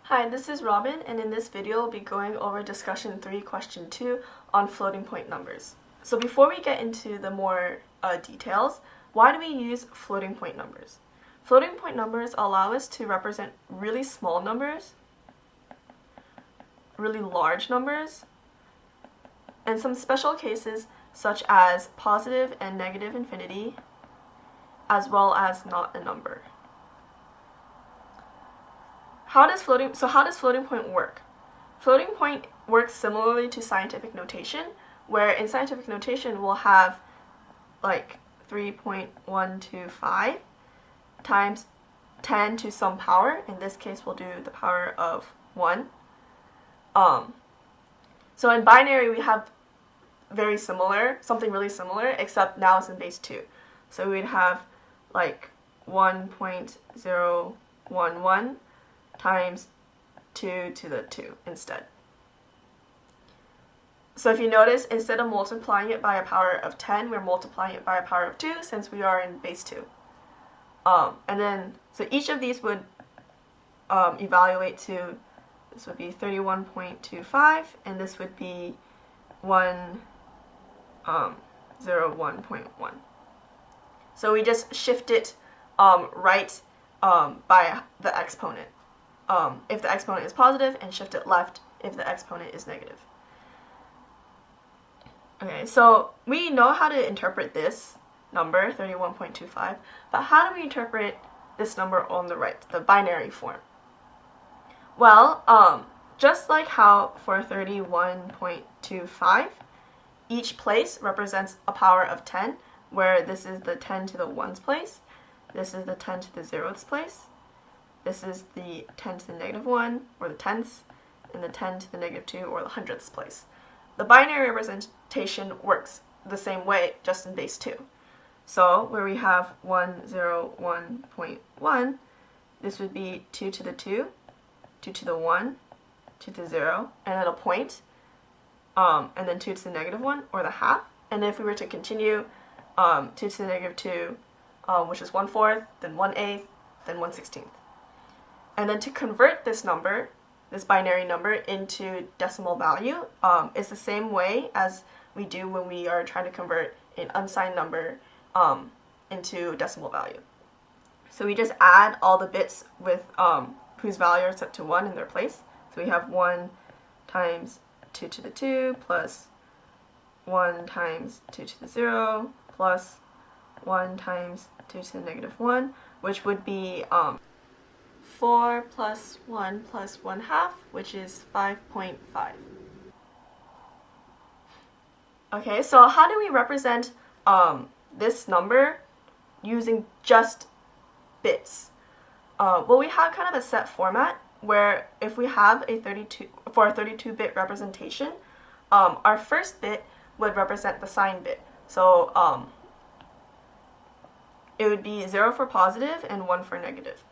Hi, this is Robin, and in this video we'll be going over discussion 3, question 2 on floating point numbers. So before we get into the more details, why do we use floating point numbers? Floating point numbers allow us to represent really small numbers, really large numbers, and some special cases such as positive and negative infinity, as well as not a number. How does floating point work? Floating point works similarly to scientific notation, where in scientific notation we'll have like 3.125 times 10 to some power. In this case we'll do the power of 1. So in binary we have something really similar, except now it's in base 2. So we'd have like 1.011 times 2 to the 2 instead. So if you notice, instead of multiplying it by a power of 10, we're multiplying it by a power of 2 since we are in base 2. So each of these would evaluate to, this would be 31.25, and this would be 101.1. So we just shift it right by the exponent. If the exponent is positive, and shift it left if the exponent is negative. Okay, so we know how to interpret this number, 31.25, but how do we interpret this number on the right, the binary form? Well, just like how for 31.25, each place represents a power of 10, where this is the 10 to the 1's place, this is the 10 to the 0th place, this is the 10 to the negative 1, or the tenths, and the 10 to the negative 2, or the hundredths place. The binary representation works the same way, just in base 2. So, where we have 101.1, this would be 2 to the 2, 2 to the 1, 2 to the 0, and then a point, and then 2 to the negative 1, or the half. And if we were to continue, 2 to the negative 2, which is 1/4, then 1/8, then 1/16. And then to convert this number, this binary number, into decimal value is the same way as we do when we are trying to convert an unsigned number into decimal value. So we just add all the bits with whose value are set to 1 in their place. So we have 1 times 2 to the 2 plus 1 times 2 to the 0 plus 1 times 2 to the negative 1, which would be 4 plus 1 plus 1/2, which is 5.5. Okay, so how do we represent this number using just bits? Well, we have kind of a set format where if we have a 32-bit representation, our first bit would represent the sign bit. So it would be 0 for positive and 1 for negative.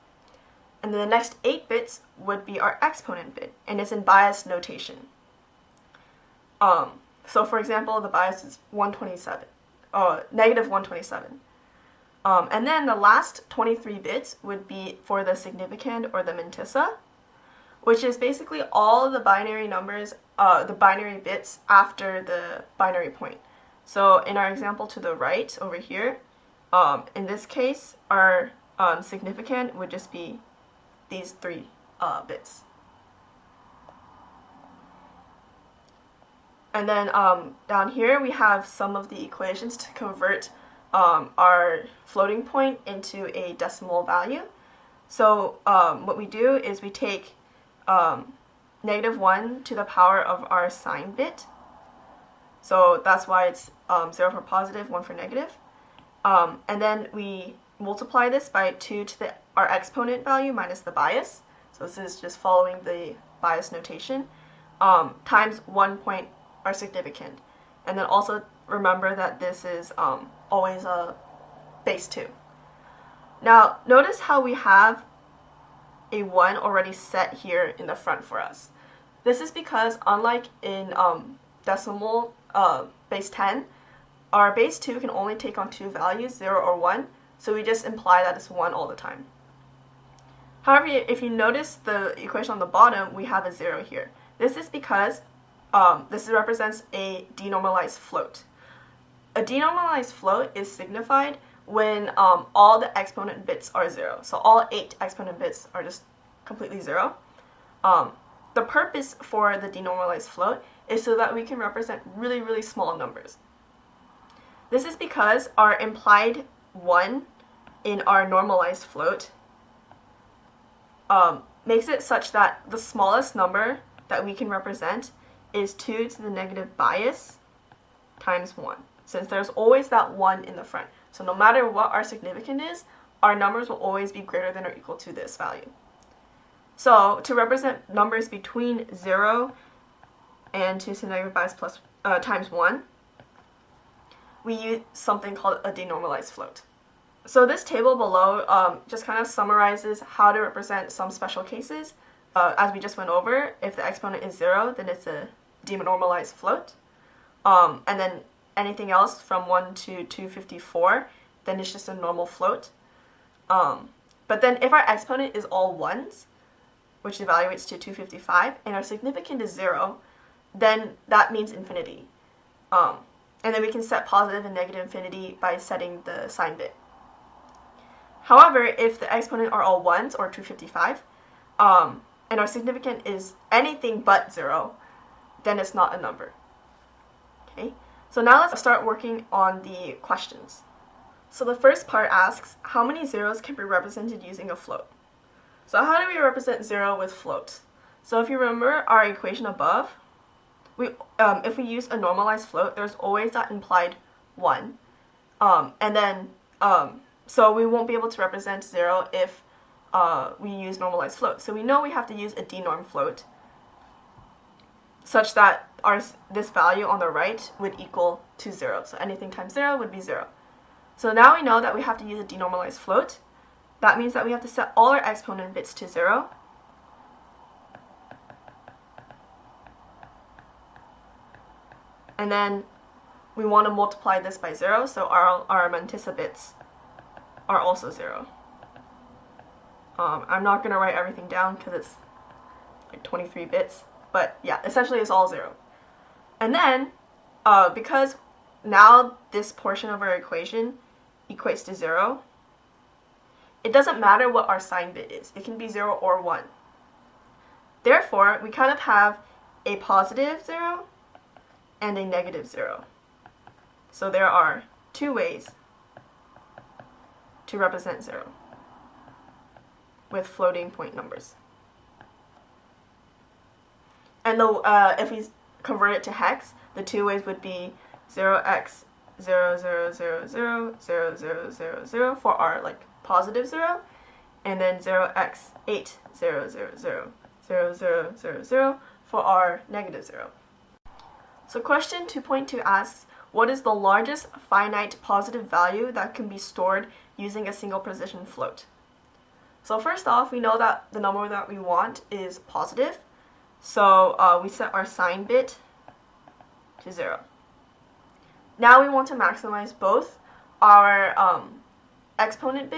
And then the next 8 bits would be our exponent bit, and it's in bias notation. So for example, the bias is negative 127. And then the last 23 bits would be for the significand or the mantissa, which is basically all the binary numbers, the binary bits after the binary point. So in our example to the right over here, in this case, our significand would just be these 3 bits. And then down here we have some of the equations to convert our floating point into a decimal value. So what we do is we take negative 1 to the power of our sign bit. So that's why it's 0 for positive, 1 for negative. And then we multiply this by 2 to our exponent value minus the bias. So this is just following the bias notation, times 1 point our significand. And then also remember that this is always a base 2. Now notice how we have a 1 already set here in the front for us. This is because unlike in decimal base 10, our base 2 can only take on 2 values, 0 or 1, so we just imply that it's 1 all the time. However, if you notice the equation on the bottom, we have a 0 here. This is because this represents a denormalized float. A denormalized float is signified when all the exponent bits are 0. So all 8 exponent bits are just completely 0. The purpose for the denormalized float is so that we can represent really, really small numbers. This is because our implied 1 in our normalized float makes it such that the smallest number that we can represent is 2 to the negative bias times 1, since there's always that 1 in the front. So no matter what our significand is, our numbers will always be greater than or equal to this value. So to represent numbers between 0 and 2 to the negative bias plus times 1, we use something called a denormalized float. So this table below just kind of summarizes how to represent some special cases. As we just went over, if the exponent is 0, then it's a denormalized float. And then anything else from 1 to 254, then it's just a normal float. But then if our exponent is all 1s, which evaluates to 255, and our significand is 0, then that means infinity. And then we can set positive and negative infinity by setting the sign bit. However, if the exponent are all 1s, or 255, and our significand is anything but 0, then it's not a number. Okay, so now let's start working on the questions. So the first part asks, how many zeros can be represented using a float? So how do we represent 0 with float? So if you remember our equation above, if we use a normalized float, there's always that implied 1. So we won't be able to represent 0 if we use normalized float. So we know we have to use a denorm float such that this value on the right would equal to 0. So anything times 0 would be 0. So now we know that we have to use a denormalized float. That means that we have to set all our exponent bits to 0. And then we want to multiply this by 0, so our mantissa bits are also 0. I'm not going to write everything down because it's like 23 bits, but yeah, essentially it's all 0. And then, because now this portion of our equation equates to 0, it doesn't matter what our sign bit is. It can be 0 or 1. Therefore, we kind of have a positive 0 and a negative 0. So there are 2 ways to represent 0 with floating point numbers. And if we convert it to hex, the 2 ways would be 0x 0, 0, 0, 0, 0, 0, 0, 0 for our positive 0, and then 0x 8 0, 0, 0, 0, 0, 0, 0 for our negative 0. So question 2.2 asks, what is the largest finite positive value that can be stored using a single precision float? So first off, we know that the number that we want is positive. So we set our sign bit to 0. Now we want to maximize both our exponent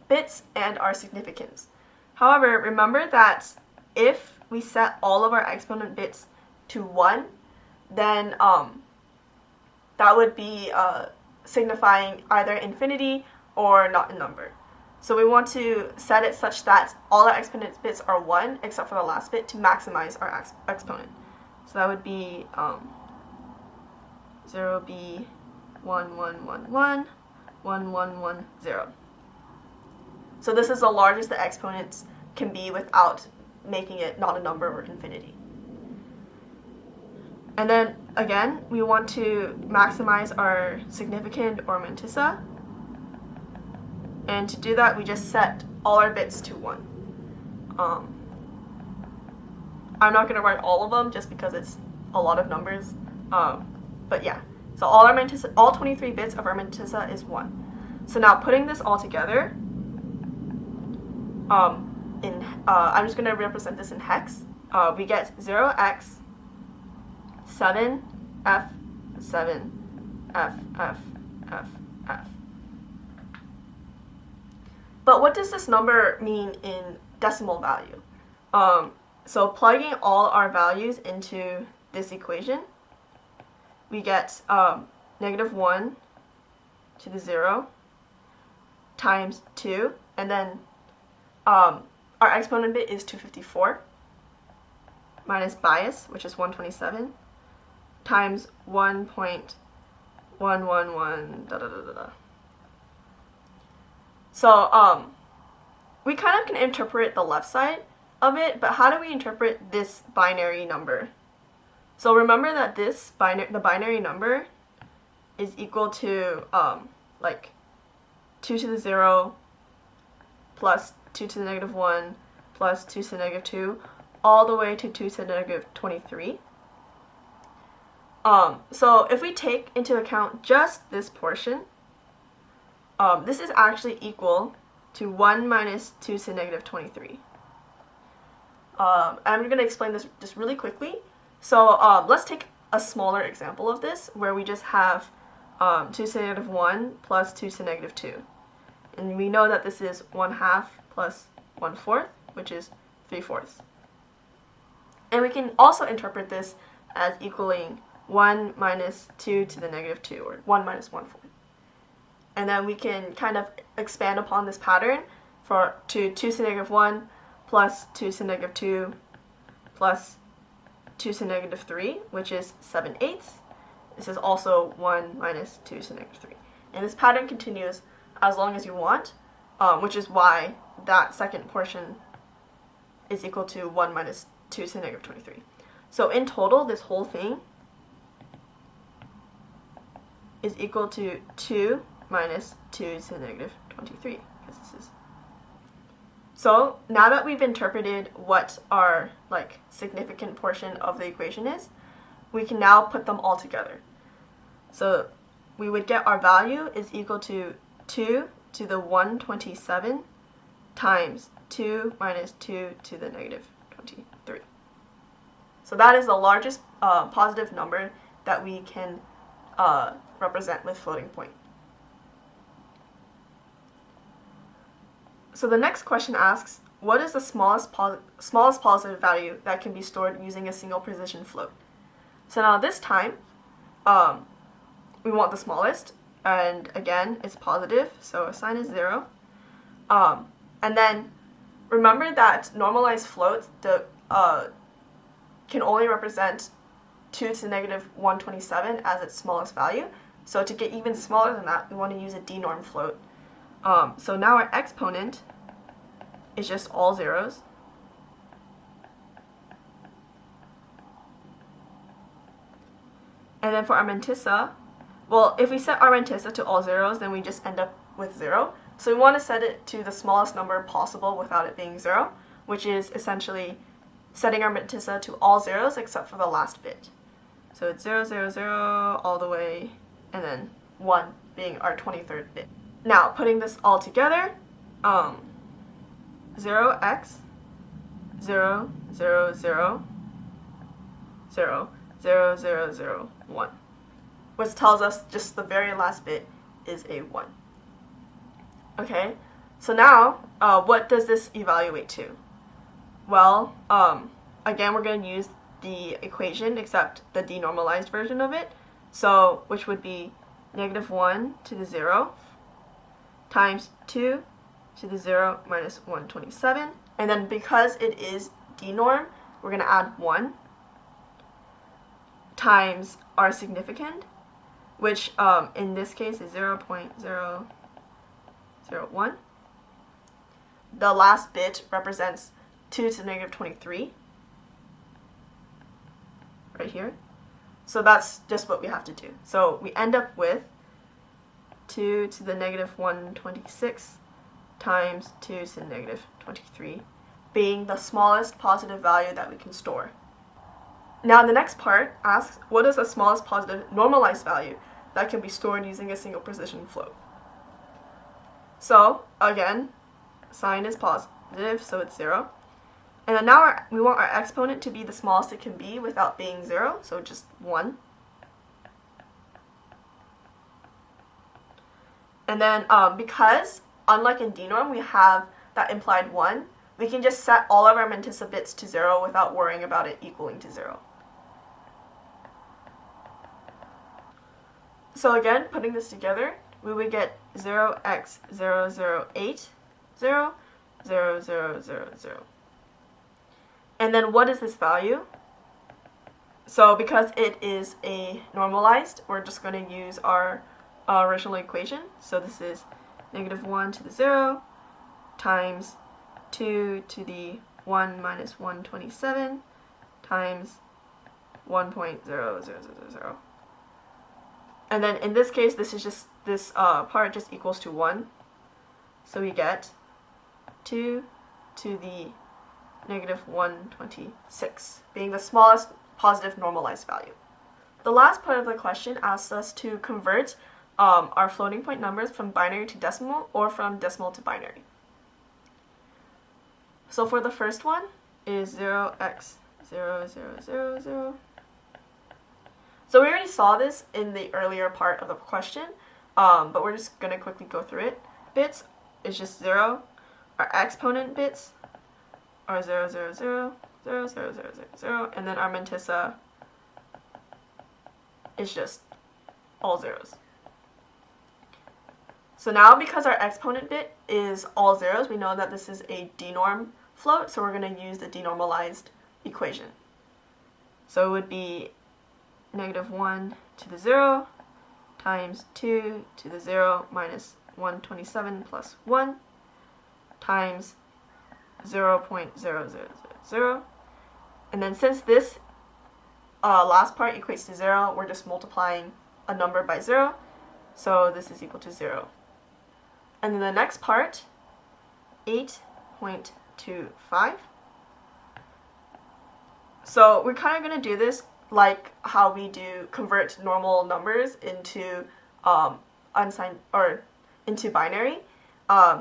bits and our significance. However, remember that if we set all of our exponent bits to 1, then that would be signifying either infinity or not a number. So we want to set it such that all our exponent bits are 1 except for the last bit to maximize our exponent. So that would be 0b 1 1 1 1 1 1 1 0. So this is the largest the exponents can be without making it not a number or infinity. And then again, we want to maximize our significand or mantissa. And to do that, we just set all our bits to 1. I'm not going to write all of them just because it's a lot of numbers. But yeah, so all 23 bits of our mantissa is 1. So now putting this all together, I'm just going to represent this in hex. We get 0x 7 f 7 f f f f. But what does this number mean in decimal value. So plugging all our values into this equation, we get -1 to the 0 times 2, and then our exponent bit is 254 minus bias, which is 127, times 1.111 da da da da da. So we kind of can interpret the left side of it, but how do we interpret this binary number? So remember that the binary number is equal to like 2 to the 0 plus 2 to the -1 plus 2 to the -2 all the way to 2 to the -23. So if we take into account just this portion, this is actually equal to 1 minus 2 to the -23. I'm going to explain this just really quickly. So let's take a smaller example of this where we just have 2 to the -1 plus 2 to the -2. And we know that this is 1/2 plus 1/4, which is 3/4. And we can also interpret this as equaling 1 minus 2 to the -2, or 1 minus 1/4. And then we can kind of expand upon this pattern to 2 to the -1 plus 2 to the -2 plus 2 to the -3, which is 7/8. This is also 1 minus 2 to the -3. And this pattern continues as long as you want, which is why that second portion is equal to 1 minus 2 to the -23. So in total, this whole thing is equal to 2 minus 2 to the -23, because this is. So now that we've interpreted what our significant portion of the equation is, we can now put them all together. So we would get our value is equal to 2 to the 127 times 2 minus 2 to the -23. So that is the largest positive number that we can represent with floating point. So the next question asks, what is the smallest positive value that can be stored using a single precision float? So now this time, we want the smallest, and again, it's positive, so a sign is 0. And then remember that normalized floats can only represent 2 to the -127 as its smallest value. So to get even smaller than that, we want to use a denorm float. So now our exponent is just all zeros. And then for our mantissa, well, if we set our mantissa to all zeros, then we just end up with 0. So we want to set it to the smallest number possible without it being 0, which is essentially setting our mantissa to all zeros except for the last bit. So it's 0, 0, 0 all the way, and then 1 being our 23rd bit. Now, putting this all together, 0x, 0, 0, 0, 0, 0, 0, 0, 1, which tells us just the very last bit is a 1. Okay, so now, what does this evaluate to? Well, again, we're going to use the equation, except the denormalized version of it, so which would be -1 to the 0 times 2 to the 0 minus 127, and then because it is denorm, we're going to add 1 times our significand, which in this case is 0.001. The last bit represents 2 to the -23, right here. So that's just what we have to do. So we end up with 2 to the -126 times 2 to the -23 being the smallest positive value that we can store. Now the next part asks, what is the smallest positive normalized value that can be stored using a single precision float? So again, sign is positive, so it's 0. And then now we want our exponent to be the smallest it can be without being 0, so just 1. And then because, unlike in denorm, we have that implied 1, we can just set all of our mantissa bits to 0 without worrying about it equaling to 0. So again, putting this together, we would get 0x0080, 0, 0, 0, 0, 0. And then what is this value? So because it is a normalized, we're just going to use our original equation. So this is -1 to the 0 times 2 to the 1 minus 127 times 1.0000. And then in this case, this is just this part just equals to 1. So we get 2 to the -126, being the smallest positive normalized value. The last part of the question asks us to convert our floating point numbers from binary to decimal or from decimal to binary. So for the first one is 0x0000. So we already saw this in the earlier part of the question, but we're just going to quickly go through it. Bits is just 0. Our exponent bits are 0, 0, 0, 0, 0, 0, 0, 0, and then our mantissa is just all zeros. So now because our exponent bit is all zeros, we know that this is a denorm float, so we're going to use the denormalized equation. So it would be -1 to the 0 times 2 to the 0 minus 127 plus 1 times 0.0000. And then since this last part equates to 0, we're just multiplying a number by 0. So this is equal to 0. And then the next part, 8.25. So we're kind of going to do this like how we do convert normal numbers into unsigned or into binary.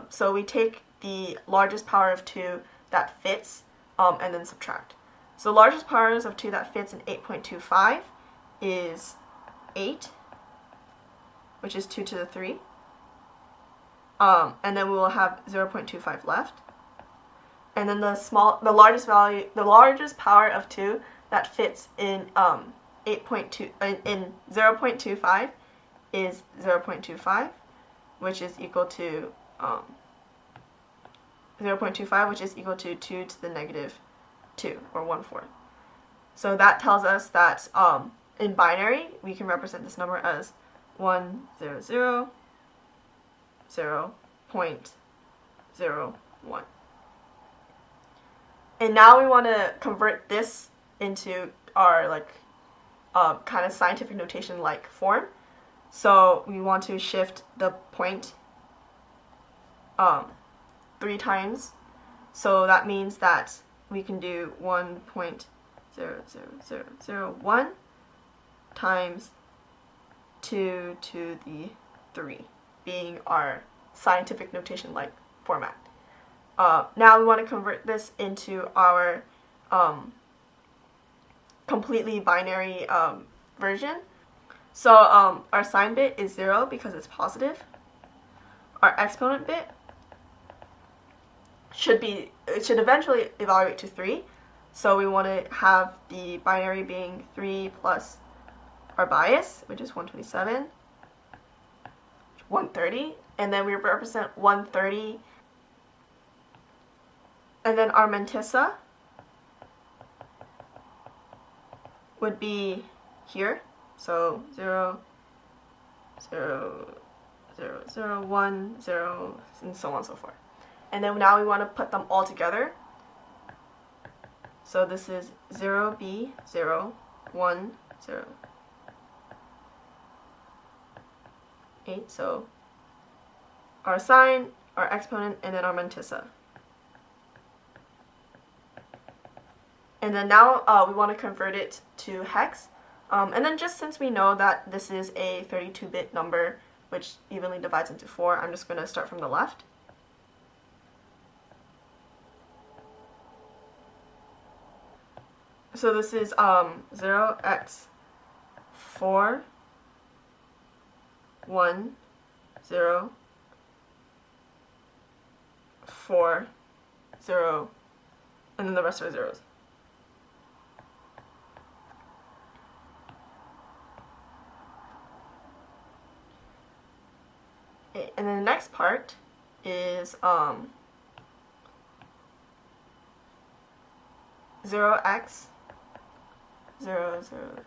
So we take the largest power of 2 that fits and then subtract. So largest powers of 2 that fits in 8.25 is 8, which is 2 to the 3. And then we will have 0.25 left. And then the largest power of 2 that fits in 0.25 is 0.25, which is equal to 0.25, which is equal to 2 to the -2, or 1/4. So that tells us that in binary, we can represent this number as 100.01. And now we want to convert this into our kind of scientific notation like form. So we want to shift the point 3 times. So that means that we can do 1.00001 times 2 to the 3, being our scientific notation like format. Now we want to convert this into our completely binary version. So our sign bit is 0 because it's positive. Our exponent bit should eventually evaluate to 3. So we want to have the binary being 3 plus our bias, which is 127, 130, and then we represent 130. And then our mantissa would be here. So 0, 0, 0, 0, 1, 0, and so on and so forth. And then now we want to put them all together. So this is 0B, 0, 1, 0, 8. So our sign, our exponent, and then our mantissa. And then now we want to convert it to hex. And then just since we know that this is a 32-bit number, which evenly divides into 4, I'm just going to start from the left. So this is 0x4, 1, 0, 4, 0, and then the rest are zeros. Okay, and then the next part is 0x 0, 0.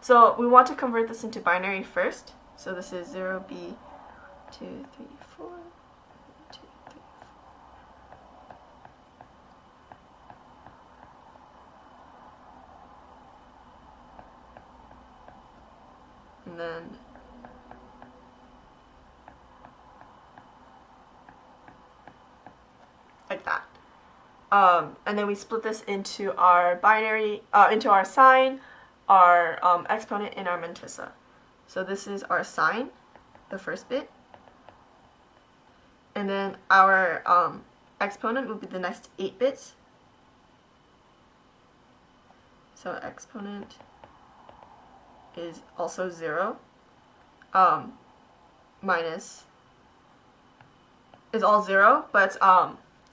So we want to convert this into binary first. So this is 0b 2 3 4 2 3 4. And then like that. And then we split this into our binary, into our sign, our exponent, and our mantissa. So this is our sign, the first bit. And then our exponent will be the next 8 bits. So exponent is also 0. Minus is all 0, but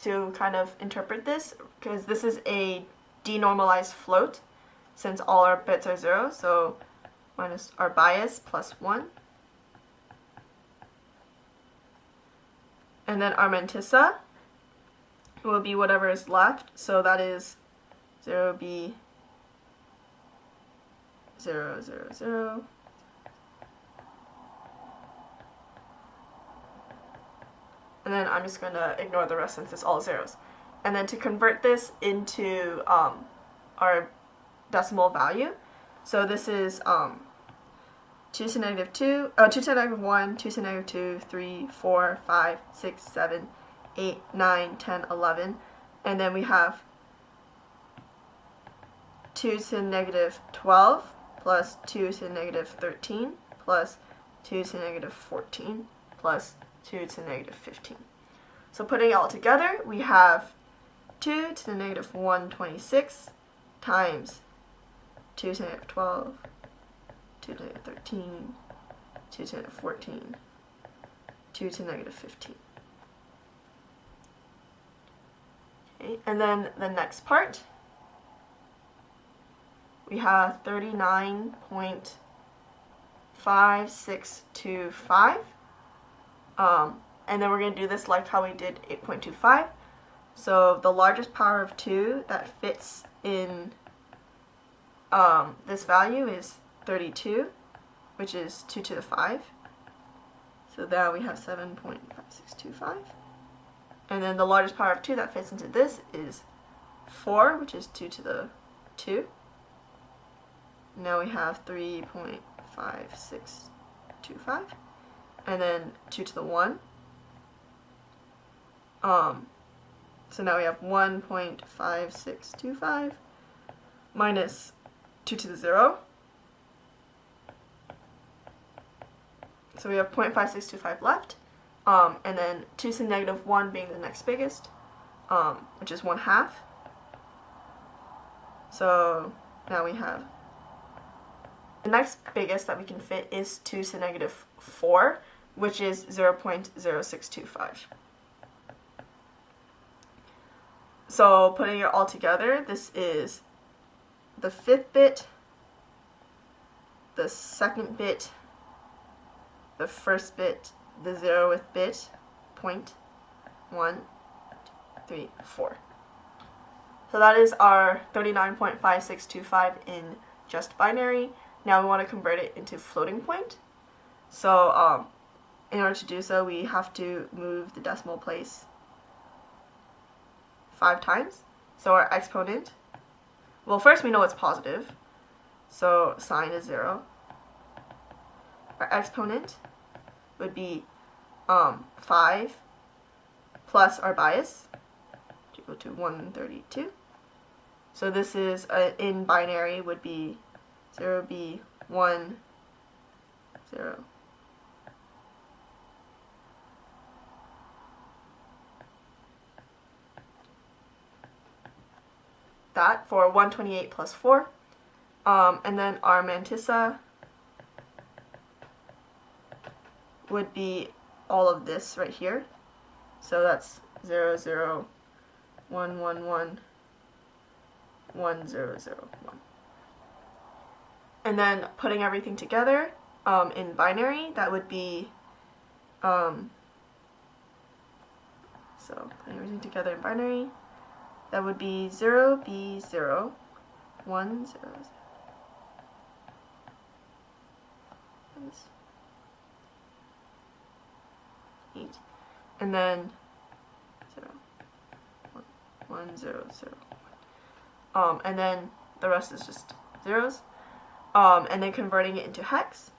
to kind of interpret this, because this is a denormalized float, since all our bits are 0, so minus our bias plus 1. And then our mantissa will be whatever is left, so that is 0b 0, 0, 0. And then I'm just going to ignore the rest since it's all zeros. And then to convert this into our decimal value, so this is 2 to negative 2, 2 to negative 1, 2 to negative 2, 3, 4, 5, 6, 7, 8, 9, 10, 11. And then we have 2 to negative 12 plus 2 to negative 13 plus 2 to negative 14 plus 2 to negative 15. So putting it all together, we have 2 to the negative 126 times 2 to the negative 12, 2 to the negative 13, 2 to the negative 14, 2 to the negative 15. Okay, and then the next part, we have 39.5625. And then we're going to do this like how we did 8.25. So the largest power of 2 that fits in this value is 32, which is 2 to the 5. So now we have 7.5625. And then the largest power of 2 that fits into this is 4, which is 2 to the 2. Now we have 3.5625. And then 2 to the 1. So now we have 1.5625 minus 2 to the 0. So we have 0.5625 left. And then 2 to the negative 1 being the next biggest, which is 1/2. So now we have the next biggest that we can fit is 2 to the negative 4, which is 0.0625. So putting it all together, this is the 5th bit, the 2nd bit, the 1st bit, the 0th bit, 0.1, 2, 3, 4. So that is our 39.5625 in just binary. Now we want to convert it into floating point. So in order to do so, we have to move the decimal place 5 times. So our exponent, well, first we know it's positive, so sign is 0. Our exponent would be 5 plus our bias, equal to 132. So this is, in binary, would be 0b 1 0. That for 128 plus 4. And then our mantissa would be all of this right here. So that's 0, 0, 1, 1, 1, 1, 0, 0, 1. And then putting everything together in binary, that would be, so putting everything together in binary, that would be 0, B, 0, 1, 0, 0. 8, and then 0, 1, 1, 0, 0, 1. And then the rest is just zeros. And then converting it into hex.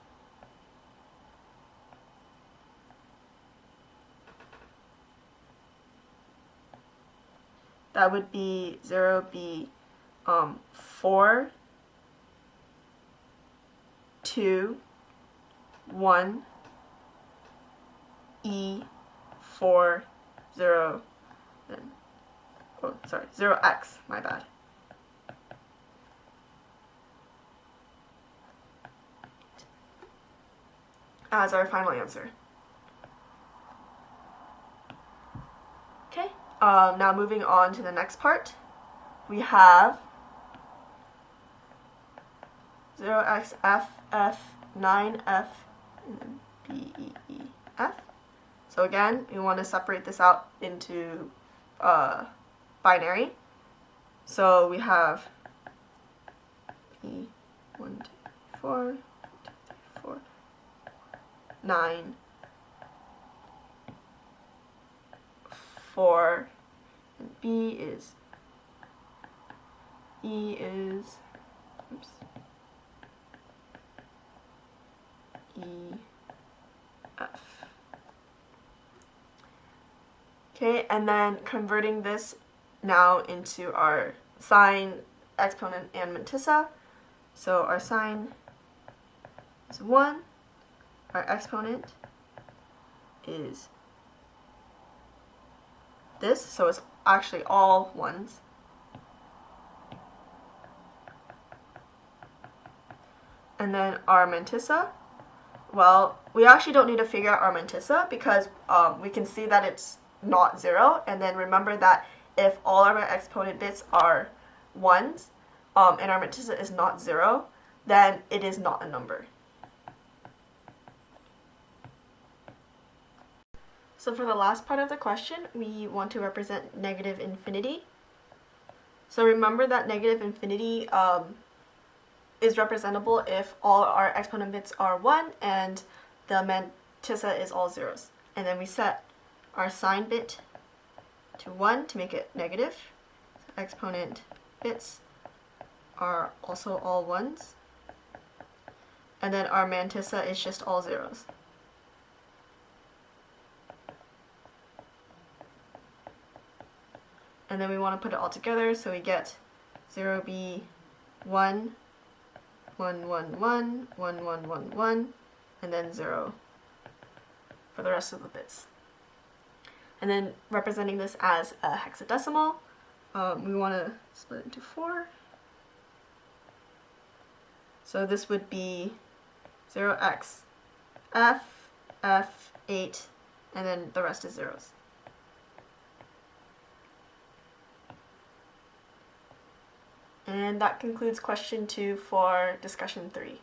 That would be 0B 4, 2, 1, E 4, 0, then, oh sorry, 0x, my bad. As our final answer. Okay, now moving on to the next part, we have 0x, F, F, 9F, and then B, E, E, F. So again, we want to separate this out into binary. So we have P, 1, 2, 4, 1, 2, 3, 4, 9, 4, and B is, E is, oops, E, F. Okay, and then converting this now into our sine, exponent, and mantissa. So our sine is 1, our exponent is this, so it's actually all 1s. And then our mantissa, well, we actually don't need to figure out our mantissa because we can see that it's not 0, and then remember that if all of our exponent bits are 1s and our mantissa is not 0, then it is not a number. So for the last part of the question, we want to represent negative infinity. So remember that negative infinity is representable if all our exponent bits are 1 and the mantissa is all zeros. And then we set our sine bit to 1 to make it negative. So exponent bits are also all 1s. And then our mantissa is just all zeros. And then we want to put it all together, so we get 0B 1, 1, 1, 1, 1, 1, 1, 1, and then 0 for the rest of the bits. And then representing this as a hexadecimal, we want to split it into 4. So this would be 0x, F, F, 8, and then the rest is zeros. And that concludes question 2 for discussion 3.